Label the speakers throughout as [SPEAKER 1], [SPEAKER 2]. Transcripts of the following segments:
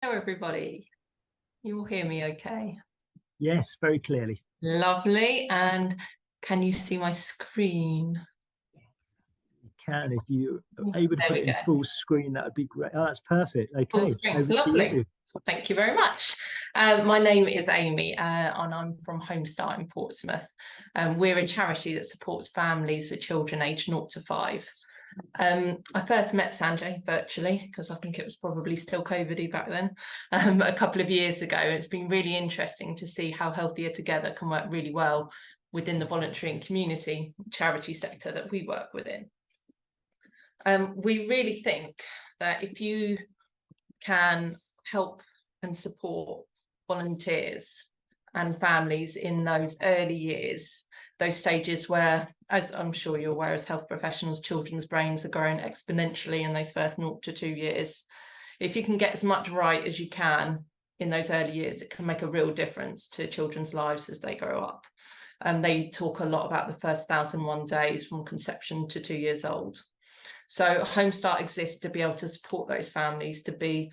[SPEAKER 1] Hello, everybody. You all hear me okay?
[SPEAKER 2] Yes, very clearly.
[SPEAKER 1] Lovely. And can you see my screen?
[SPEAKER 2] You can, if you are able to
[SPEAKER 1] There
[SPEAKER 2] put
[SPEAKER 1] we
[SPEAKER 2] it
[SPEAKER 1] go.
[SPEAKER 2] in full screen, that would be great. Oh, that's perfect.
[SPEAKER 1] Full
[SPEAKER 2] Okay,
[SPEAKER 1] screen.
[SPEAKER 2] over to
[SPEAKER 1] Lovely.
[SPEAKER 2] you.
[SPEAKER 1] Thank you very much. My name is Amy, and I'm from Homestart in Portsmouth. We're a charity that supports families with children aged 0 to 5. I first met Sanjay virtually because I think it was probably still COVID-y back then, a couple of years ago. It's been really interesting to see how Healthier Together can work really well within the voluntary and community charity sector that we work within. We really think that if you can help and support volunteers and families in those early years, those stages where, as I'm sure you're aware, as health professionals, children's brains are growing exponentially in those first 0 to 2 years. If you can get as much right as you can in those early years, it can make a real difference to children's lives as they grow up. They talk a lot about the first 1,001 days from conception to 2 years old. So Homestart exists to be able to support those families to be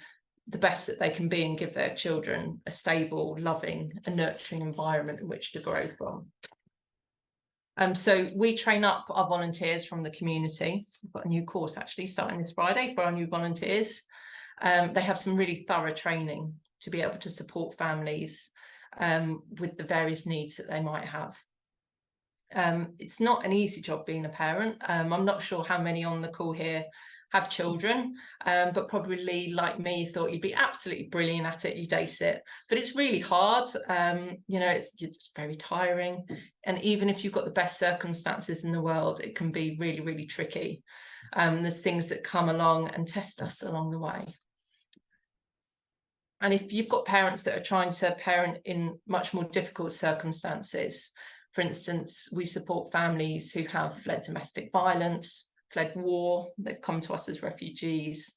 [SPEAKER 1] the best that they can be and give their children a stable, loving and nurturing environment in which to grow from. So we train up our volunteers from the community. We've got a new course actually starting this Friday for our new volunteers. They have some really thorough training to be able to support families with the various needs that they might have. It's not an easy job being a parent. I'm not sure how many on the call here have children, but probably like me thought you'd be absolutely brilliant at it, you'd ace it, but it's really hard. It's very tiring, and even if you've got the best circumstances in the world, it can be really, really tricky. There's things that come along and test us along the way. And if you've got parents that are trying to parent in much more difficult circumstances, for instance, we support families who have fled domestic violence, fled war, they've come to us as refugees.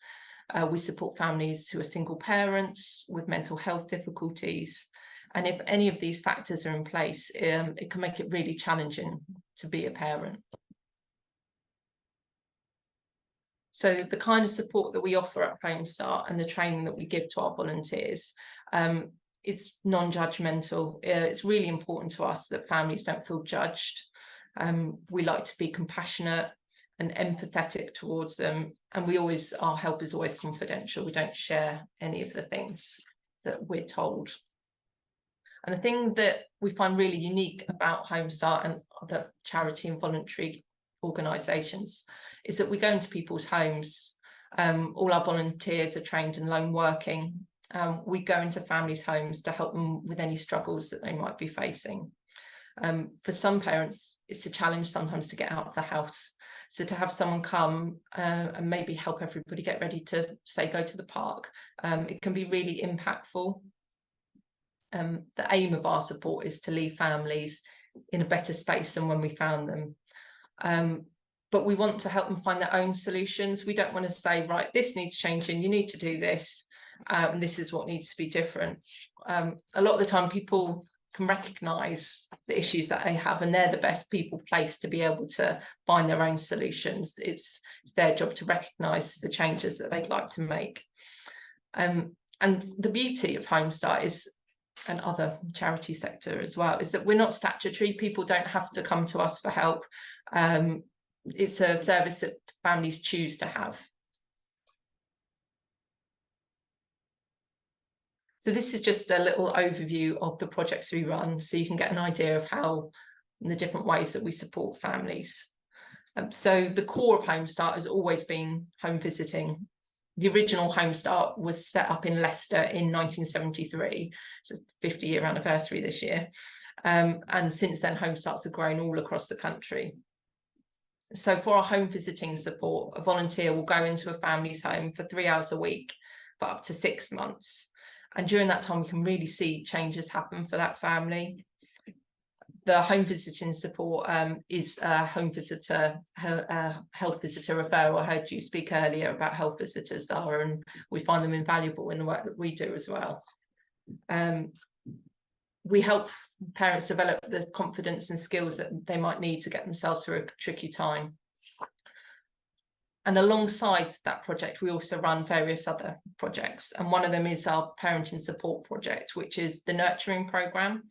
[SPEAKER 1] We support families who are single parents with mental health difficulties. And if any of these factors are in place, it can make it really challenging to be a parent. So the kind of support that we offer at Homestart and the training that we give to our volunteers is non-judgmental. It's really important to us that families don't feel judged. We like to be compassionate and empathetic towards them. And our help is always confidential. We don't share any of the things that we're told. And the thing that we find really unique about Homestart and other charity and voluntary organisations is that we go into people's homes. All our volunteers are trained in lone working. We go into families' homes to help them with any struggles that they might be facing. For some parents, it's a challenge sometimes to get out of the house. So to have someone come and maybe help everybody get ready to, say, go to the park, it can be really impactful. The aim of our support is to leave families in a better space than when we found them. But we want to help them find their own solutions. We don't want to say, right, this needs changing, you need to do this, and this is what needs to be different. A lot of the time people can recognise the issues that they have, and they're the best people placed to be able to find their own solutions. It's their job to recognise the changes that they'd like to make. And the beauty of Homestart is, and other charity sector as well, is that we're not statutory. People don't have to come to us for help. It's a service that families choose to have. So this is just a little overview of the projects we run, so you can get an idea of how, in the different ways that we support families. So the core of Homestart has always been home visiting. The original Homestart was set up in Leicester in 1973, so 50-year anniversary this year. And since then, Homestarts have grown all across the country. So for our home visiting support, a volunteer will go into a family's home for 3 hours a week for up to 6 months. And during that time, we can really see changes happen for that family. The home visiting support is a home visitor, health visitor referral. I heard you speak earlier about health visitors, Zara, and we find them invaluable in the work that we do as well. We help parents develop the confidence and skills that they might need to get themselves through a tricky time. And alongside that project, we also run various other projects. And one of them is our parenting support project, which is the nurturing programme.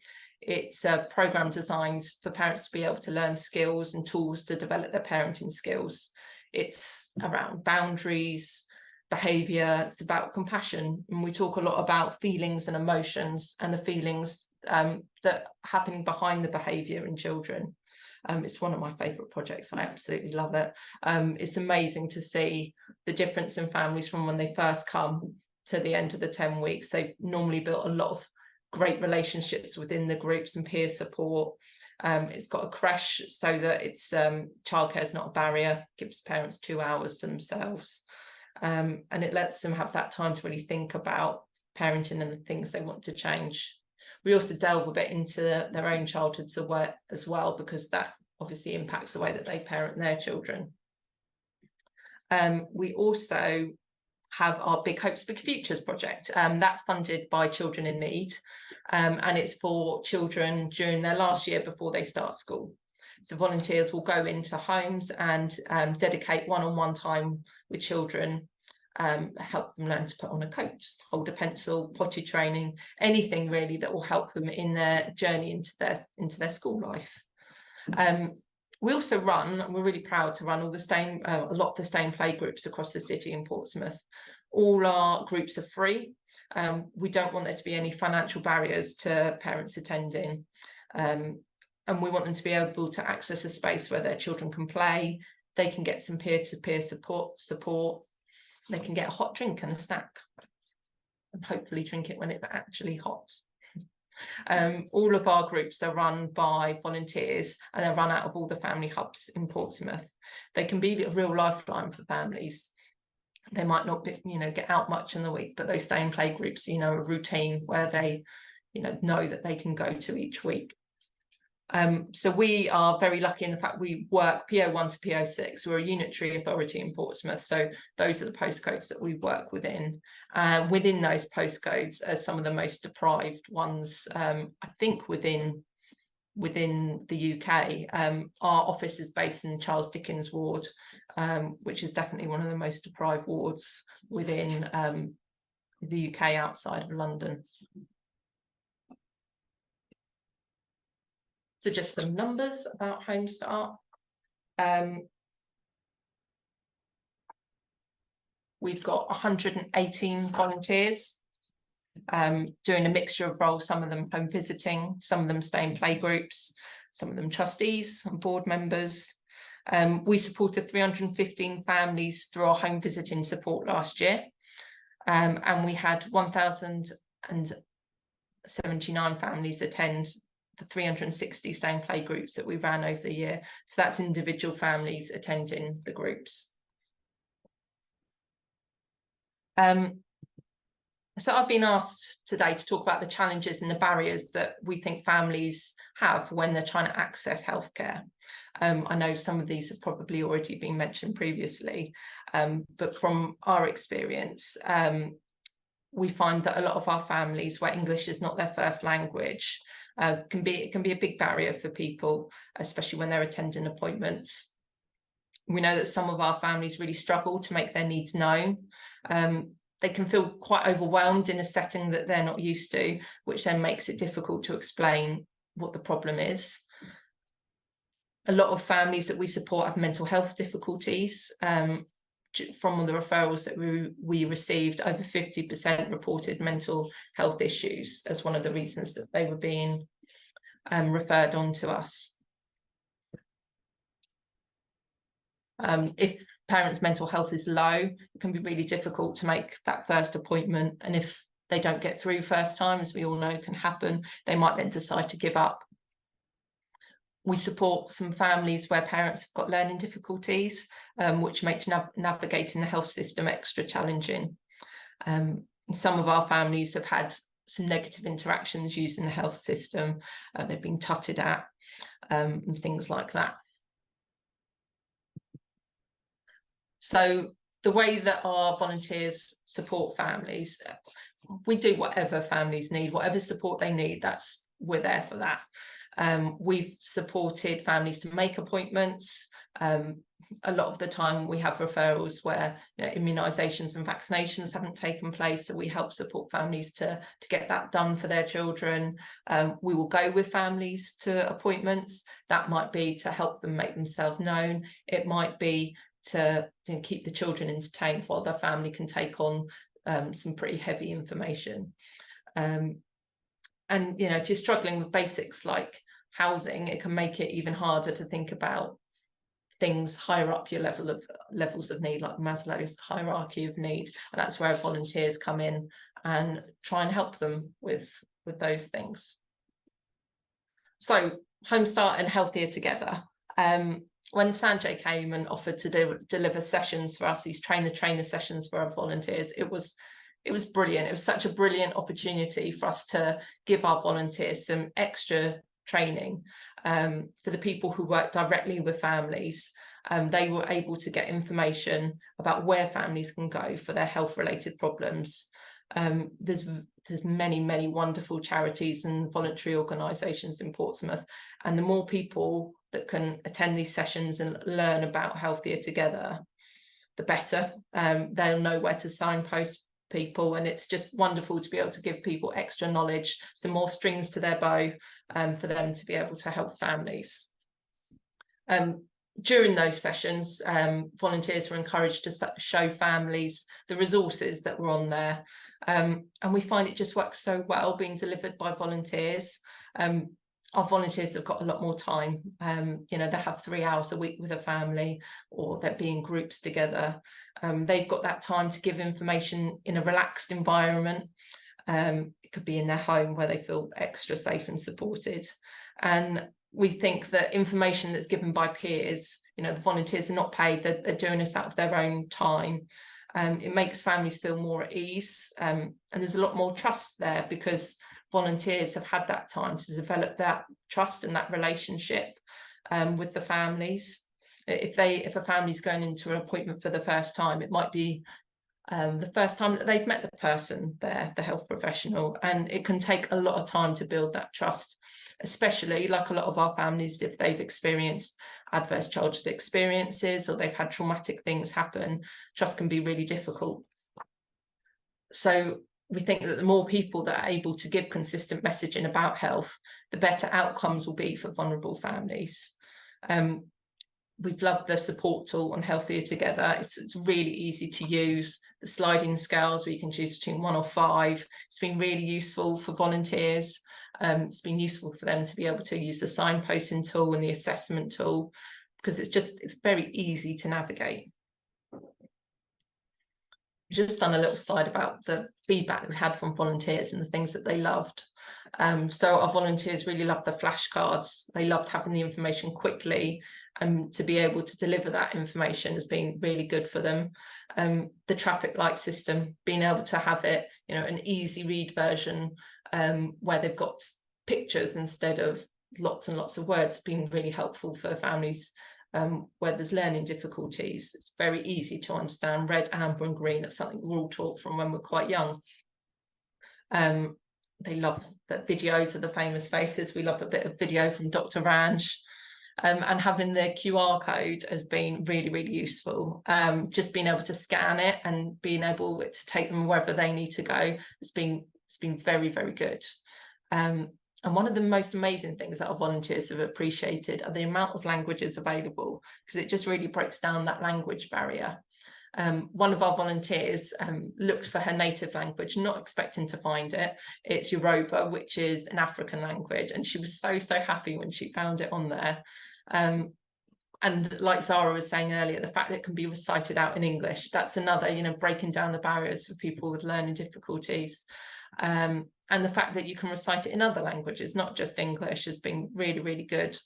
[SPEAKER 1] It's a programme designed for parents to be able to learn skills and tools to develop their parenting skills. It's around boundaries, behaviour, it's about compassion. And we talk a lot about feelings and emotions and the feelings that happen behind the behaviour in children. It's one of my favourite projects. I absolutely love it. It's amazing to see the difference in families from when they first come to the end of the 10 weeks. They've normally built a lot of great relationships within the groups and peer support. It's got a creche so that it's childcare is not a barrier, gives parents 2 hours to themselves. And it lets them have that time to really think about parenting and the things they want to change. We also delve a bit into their own childhoods as well, because that obviously impacts the way that they parent their children. We also have our Big Hopes, Big Futures project. That's funded by Children in Need, and it's for children during their last year before they start school. So volunteers will go into homes and dedicate one-on-one time with children, help them learn to put on a coat, hold a pencil, potty training, anything really that will help them in their journey into their school life. We also run, and we're really proud to run all the a lot of the Stay and Play groups across the city in Portsmouth. All our groups are free. We don't want there to be any financial barriers to parents attending. And we want them to be able to access a space where their children can play, they can get some peer-to-peer support, they can get a hot drink and a snack, and hopefully drink it when it's actually hot. All of our groups are run by volunteers, and they're run out of all the family hubs in Portsmouth. They can be a real lifeline for families. They might not be, get out much in the week, but those Stay and Play groups, a routine where they, know that they can go to each week. So we are very lucky in the fact we work PO1 to PO6. We're a unitary authority in Portsmouth, so those are the postcodes that we work within. Within those postcodes are some of the most deprived ones, I think, within the UK. Our office is based in Charles Dickens ward, which is definitely one of the most deprived wards within the UK outside of London. So just some numbers about Home Start. We've got 118 volunteers doing a mixture of roles, some of them home visiting, some of them Stay and Play groups, some of them trustees and board members. We supported 315 families through our home visiting support last year, and we had 1,079 families attend the 360 Stay and Play groups that we ran over the year. So that's individual families attending the groups. So I've been asked today to talk about the challenges and the barriers that we think families have when they're trying to access healthcare. I know some of these have probably already been mentioned previously, but from our experience, we find that a lot of our families where English is not their first language can be a big barrier for people, especially when they're attending appointments. We know that some of our families really struggle to make their needs known. They can feel quite overwhelmed in a setting that they're not used to, which then makes it difficult to explain what the problem is. A lot of families that we support have mental health difficulties. From the referrals that we received, over 50% reported mental health issues as one of the reasons that they were being referred on to us. If parents' mental health is low, it can be really difficult to make that first appointment, and if they don't get through first time, as we all know can happen, they might then decide to give up. We support some families where parents have got learning difficulties, which makes navigating the health system extra challenging. Some of our families have had some negative interactions using the health system. They've been tutted at, and things like that. So the way that our volunteers support families, we do whatever families need, whatever support they need, we're there for that. We've supported families to make appointments, a lot of the time we have referrals where immunisations and vaccinations haven't taken place, so we help support families to get that done for their children. We will go with families to appointments. That might be to help them make themselves known. It might be to keep the children entertained while their family can take on some pretty heavy information. And if you're struggling with basics like housing, it can make it even harder to think about things higher up your levels of need, like Maslow's hierarchy of need, and that's where volunteers come in and try and help them with those things. So Home Start and Healthier Together. When Sanjay came and offered to deliver sessions for us, these trainer sessions for our volunteers, it was brilliant. It was such a brilliant opportunity for us to give our volunteers some extra training. For the people who work directly with families, they were able to get information about where families can go for their health related problems. There's many wonderful charities and voluntary organisations in Portsmouth, and the more people that can attend these sessions and learn about Healthier Together, the better. They'll know where to signpost people, and it's just wonderful to be able to give people extra knowledge, some more strings to their bow, for them to be able to help families. During those sessions, volunteers were encouraged to show families the resources that were on there, and we find it just works so well being delivered by volunteers. Our volunteers have got a lot more time. They have 3 hours a week with a family, or they're being groups together. They've got that time to give information in a relaxed environment. It could be in their home where they feel extra safe and supported. And we think that information that's given by peers, the volunteers are not paid, they're doing this out of their own time. It makes families feel more at ease, and there's a lot more trust there because volunteers have had that time to develop that trust and that relationship with the families. If a family's going into an appointment for the first time, it might be the first time that they've met the person there, the health professional, and it can take a lot of time to build that trust, especially like a lot of our families, if they've experienced adverse childhood experiences or they've had traumatic things happen, trust can be really difficult. So we think that the more people that are able to give consistent messaging about health, the better outcomes will be for vulnerable families. We've loved the support tool on Healthier Together. It's really easy to use. The sliding scales where you can choose between 1 or 5. It's been really useful for volunteers. It's been useful for them to be able to use the signposting tool and the assessment tool, because it's very easy to navigate. Just done a little slide about the feedback that we had from volunteers and the things that they loved. So our volunteers really loved the flashcards. They loved having the information quickly, and to be able to deliver that information has been really good for them. The traffic light system, being able to have it, an easy read version where they've got pictures instead of lots and lots of words, has been really helpful for families where there's learning difficulties. It's very easy to understand red, amber and green. It's something we're all taught from when we're quite young. They love that videos of the famous faces. We love a bit of video from Dr. Ranj. And having the QR code has been really useful. Just being able to scan it and being able to take them wherever they need to go, it's been very good. And one of the most amazing things that our volunteers have appreciated are the amount of languages available, because it just really breaks down that language barrier. One of our volunteers looked for her native language, not expecting to find it. It's Yoruba, which is an African language, and she was so happy when she found it on there. And like Zara was saying earlier, the fact that it can be recited out in English, that's another, breaking down the barriers for people with learning difficulties. And the fact that you can recite it in other languages, not just English, has been really good.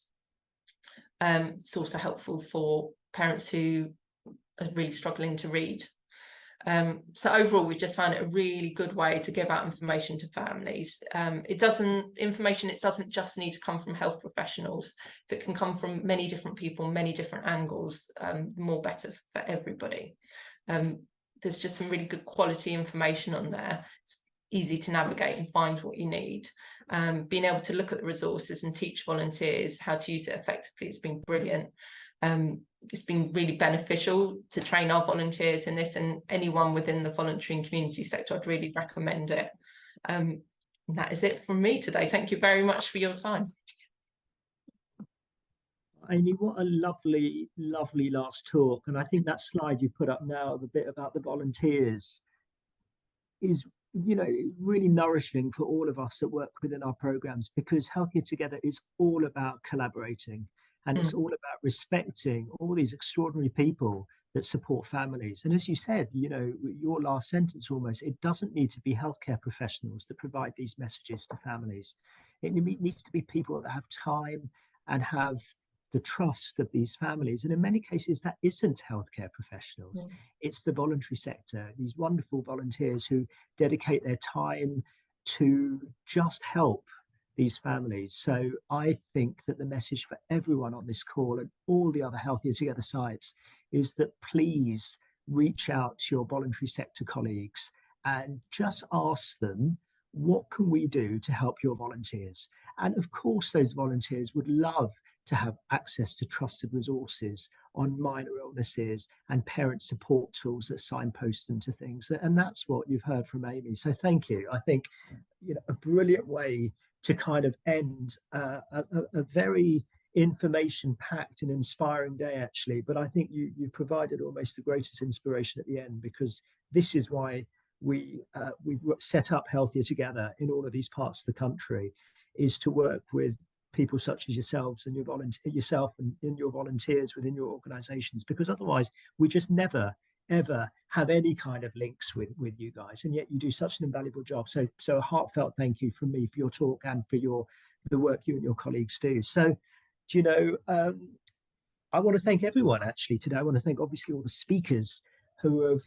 [SPEAKER 1] It's also helpful for parents who are really struggling to read. So overall, we just found it a really good way to give out information to families. It doesn't just need to come from health professionals. If it can come from many different people, many different angles, the more better for everybody. There's just some really good quality information on there. It's easy to navigate and find what you need. Being able to look at the resources and teach volunteers how to use it effectively has been brilliant. It's been really beneficial to train our volunteers in this, and anyone within the voluntary and community sector, I'd really recommend it. And that is it from me today. Thank you very much for your time.
[SPEAKER 2] Amy, what a lovely, lovely last talk. And I think that slide you put up now, the bit about the volunteers, is, really nourishing for all of us that work within our programs, because Healthier Together is all about collaborating, and it's all about respecting all these extraordinary people that support families. And as you said, your last sentence almost, it doesn't need to be healthcare professionals that provide these messages to families. It needs to be people that have time and have the trust of these families. And in many cases, that isn't healthcare professionals. It's the voluntary sector, these wonderful volunteers who dedicate their time to just help these families. So I think that the message for everyone on this call and all the other Healthier Together sites is that please reach out to your voluntary sector colleagues and just ask them, what can we do to help your volunteers? And of course, those volunteers would love to have access to trusted resources on minor illnesses and parent support tools that signpost them to things. And that's what you've heard from Amy. So thank you. I think a brilliant way to kind of end a very information-packed and inspiring day, actually. But I think you provided almost the greatest inspiration at the end, because this is why we've set up Healthier Together in all of these parts of the country, is to work with people such as yourselves and yourself and your volunteers within your organizations, because otherwise we just never ever have any kind of links with you guys, and yet you do such an invaluable job. So a heartfelt thank you from me for your talk and for the work you and your colleagues do. So I want to thank everyone actually today. I want to thank obviously all the speakers who have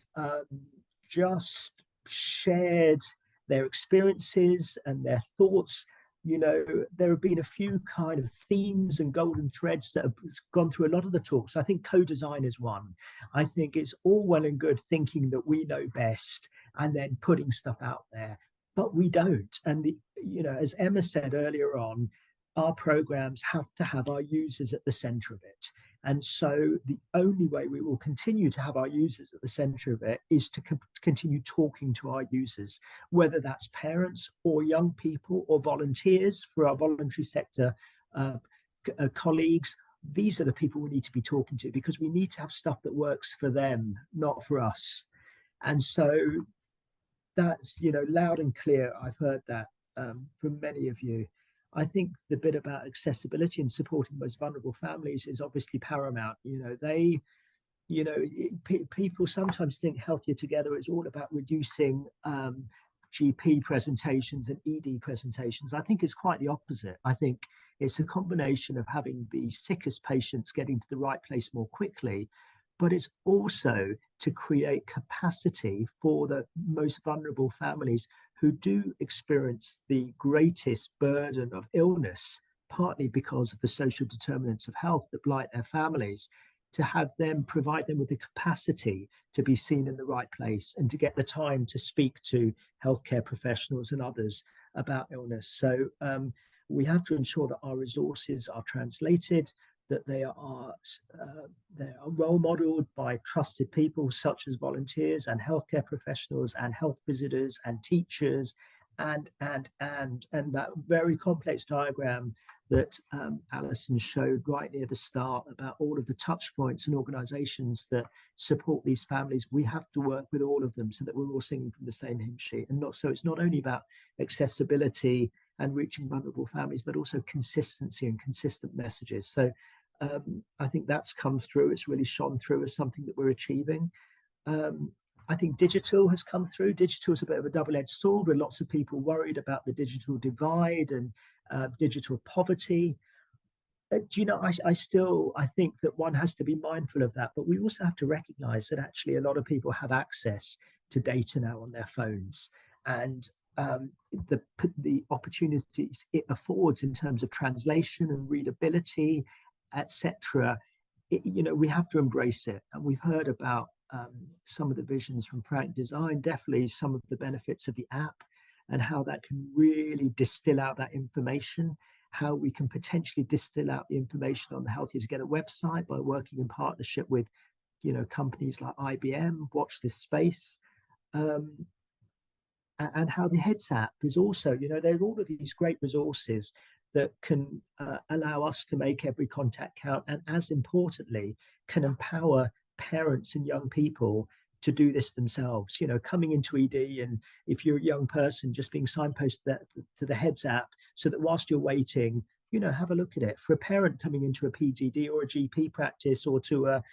[SPEAKER 2] just shared their experiences and their thoughts. There have been a few kind of themes and golden threads that have gone through a lot of the talks. I think co-design is one. I think it's all well and good thinking that we know best and then putting stuff out there, but we don't. And as Emma said earlier on, our programs have to have our users at the center of it. And so the only way we will continue to have our users at the center of it is to continue talking to our users, whether that's parents or young people or volunteers for our voluntary sector colleagues. These are the people we need to be talking to, because we need to have stuff that works for them, not for us. And so that's, loud and clear. I've heard that from many of you. I think the bit about accessibility and supporting the most vulnerable families is obviously paramount. People sometimes think Healthier Together is all about reducing GP presentations and ED presentations. I think it's quite the opposite. I think it's a combination of having the sickest patients getting to the right place more quickly, but it's also to create capacity for the most vulnerable families who do experience the greatest burden of illness, partly because of the social determinants of health that blight their families, to have them, provide them with the capacity to be seen in the right place and to get the time to speak to healthcare professionals and others about illness. So we have to ensure that our resources are translated, that they are role modeled by trusted people such as volunteers and healthcare professionals and health visitors and teachers, and that very complex diagram that Alison showed right near the start about all of the touch points and organizations that support these families. We have to work with all of them so that we're all singing from the same hymn sheet. And so it's not only about accessibility and reaching vulnerable families, but also consistency and consistent messages. So I think that's come through. It's really shone through as something that we're achieving. I think digital has come through. Digital is a bit of a double-edged sword, with lots of people worried about the digital divide and digital poverty. I think that one has to be mindful of that, but we also have to recognize that actually a lot of people have access to data now on their phones, and the opportunities it affords in terms of translation and readability, etc. We have to embrace it. And we've heard about some of the visions from Frank Design, definitely some of the benefits of the app and how that can really distill out that information how we can potentially distill out the information on the Healthier Together website by working in partnership with, companies like IBM, Watch This Space, um, and how the Heads app is also, there are all of these great resources that can allow us to make every contact count, and as importantly, can empower parents and young people to do this themselves. Coming into ED, and if you're a young person, just being signposted to the Heads app, so that whilst you're waiting, have a look at it. For a parent coming into a PGD or a GP practice, or to a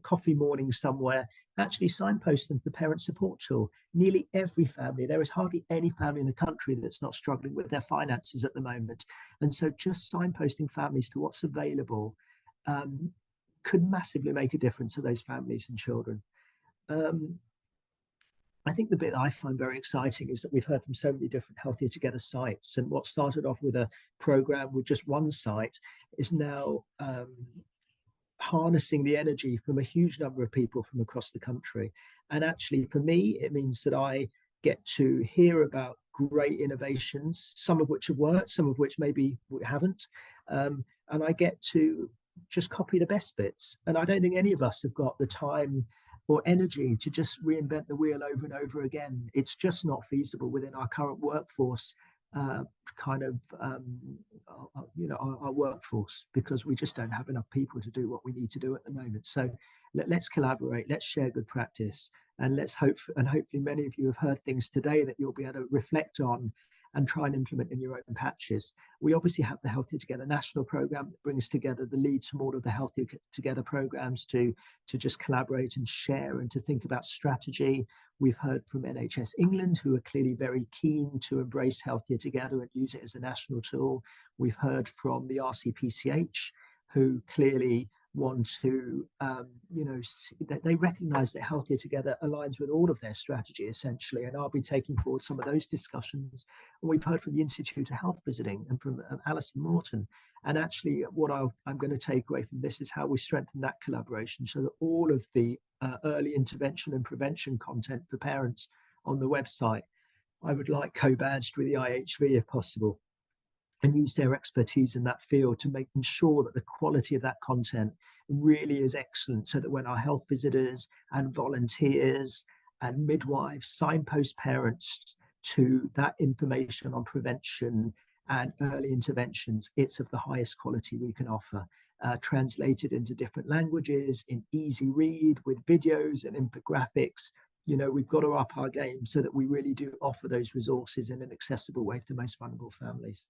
[SPEAKER 2] coffee morning somewhere, actually signpost them to the parent support tool. Nearly every family, there is hardly any family in the country that's not struggling with their finances at the moment. And so just signposting families to what's available could massively make a difference to those families and children. I think the bit that I find very exciting is that we've heard from so many different Healthier Together sites, and what started off with a program with just one site is now harnessing the energy from a huge number of people from across the country. And actually, for me, it means that I get to hear about great innovations, some of which have worked, some of which maybe haven't. And I get to just copy the best bits. And I don't think any of us have got the time or energy to just reinvent the wheel over and over again. It's just not feasible within our current workforce, our workforce, because we just don't have enough people to do what we need to do at the moment. So let's collaborate, let's share good practice, and let's hope, and hopefully many of you have heard things today that you'll be able to reflect on and try and implement in your own patches. We obviously have the Healthier Together national program that brings together the leads from all of the Healthier Together programs to just collaborate and share and to think about strategy. We've heard from NHS England, who are clearly very keen to embrace Healthier Together and use it as a national tool. We've heard from the RCPCH, who clearly want to, they recognize that Healthier Together aligns with all of their strategy, essentially, and I'll be taking forward some of those discussions. And we've heard from the Institute of Health Visiting and from Alison Morton. And actually, what I'm going to take away from this is how we strengthen that collaboration, so that all of the early intervention and prevention content for parents on the website, I would like co-badged with the IHV if possible, and use their expertise in that field to make sure that the quality of that content really is excellent, so that when our health visitors and volunteers and midwives signpost parents to that information on prevention and early interventions, it's of the highest quality we can offer, translated into different languages, in easy read, with videos and infographics. We've got to up our game so that we really do offer those resources in an accessible way to the most vulnerable families.